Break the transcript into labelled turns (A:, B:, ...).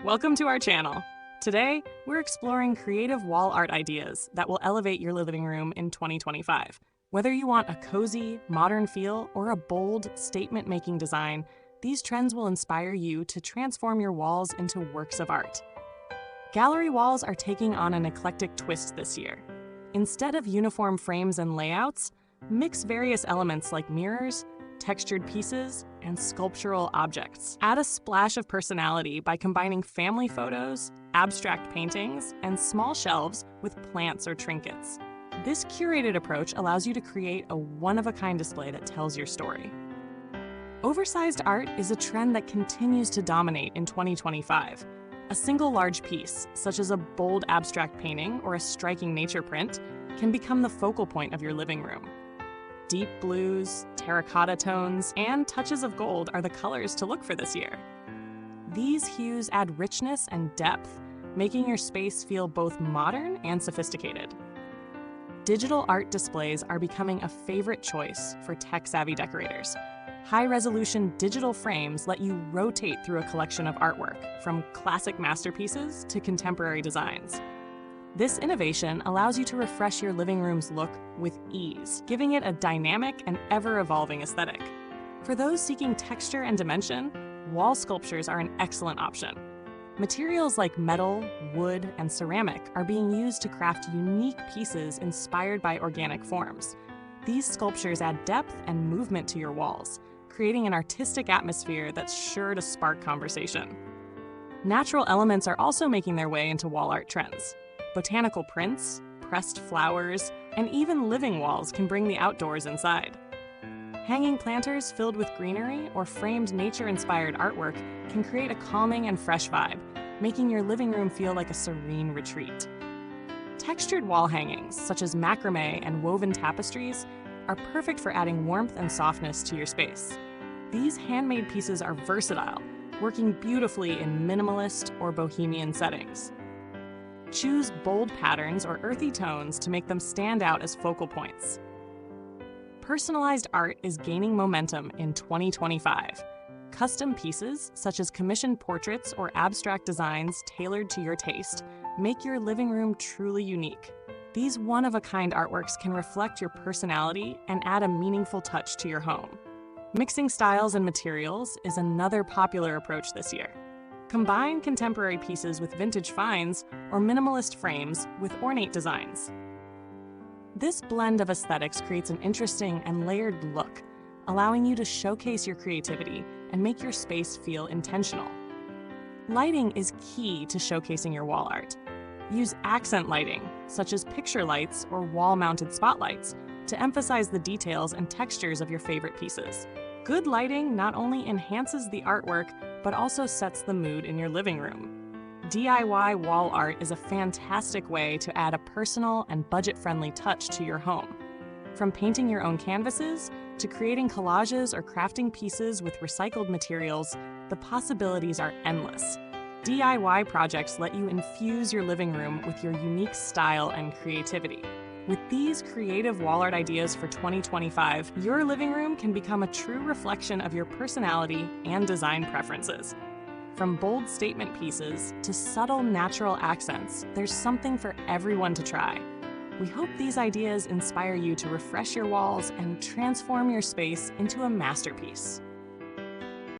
A: Welcome to our channel. Today, we're exploring creative wall art ideas that will elevate your living room in 2025. Whether you want a cozy, modern feel or a bold, statement-making design, these trends will inspire you to transform your walls into works of art. Gallery walls are taking on an eclectic twist this year. Instead of uniform frames and layouts, mix various elements like mirrors, textured pieces, and sculptural objects. Add a splash of personality by combining family photos, abstract paintings, and small shelves with plants or trinkets. This curated approach allows you to create a one-of-a-kind display that tells your story. Oversized art is a trend that continues to dominate in 2025. A single large piece, such as a bold abstract painting or a striking nature print, can become the focal point of your living room. Deep blues, terracotta tones, and touches of gold are the colors to look for this year. These hues add richness and depth, making your space feel both modern and sophisticated. Digital art displays are becoming a favorite choice for tech-savvy decorators. High-resolution digital frames let you rotate through a collection of artwork, from classic masterpieces to contemporary designs. This innovation allows you to refresh your living room's look with ease, giving it a dynamic and ever-evolving aesthetic. For those seeking texture and dimension, wall sculptures are an excellent option. Materials like metal, wood, and ceramic are being used to craft unique pieces inspired by organic forms. These sculptures add depth and movement to your walls, creating an artistic atmosphere that's sure to spark conversation. Natural elements are also making their way into wall art trends. Botanical prints, pressed flowers, and even living walls can bring the outdoors inside. Hanging planters filled with greenery or framed nature-inspired artwork can create a calming and fresh vibe, making your living room feel like a serene retreat. Textured wall hangings, such as macrame and woven tapestries, are perfect for adding warmth and softness to your space. These handmade pieces are versatile, working beautifully in minimalist or bohemian settings. Choose bold patterns or earthy tones to make them stand out as focal points. Personalized art is gaining momentum in 2025. Custom pieces, such as commissioned portraits or abstract designs tailored to your taste, make your living room truly unique. These one-of-a-kind artworks can reflect your personality and add a meaningful touch to your home. Mixing styles and materials is another popular approach this year. Combine contemporary pieces with vintage finds or minimalist frames with ornate designs. This blend of aesthetics creates an interesting and layered look, allowing you to showcase your creativity and make your space feel intentional. Lighting is key to showcasing your wall art. Use accent lighting, such as picture lights or wall-mounted spotlights, to emphasize the details and textures of your favorite pieces. Good lighting not only enhances the artwork, but also sets the mood in your living room. DIY wall art is a fantastic way to add a personal and budget-friendly touch to your home. From painting your own canvases to creating collages or crafting pieces with recycled materials, the possibilities are endless. DIY projects let you infuse your living room with your unique style and creativity. With these creative wall art ideas for 2025, your living room can become a true reflection of your personality and design preferences. From bold statement pieces to subtle natural accents, there's something for everyone to try. We hope these ideas inspire you to refresh your walls and transform your space into a masterpiece.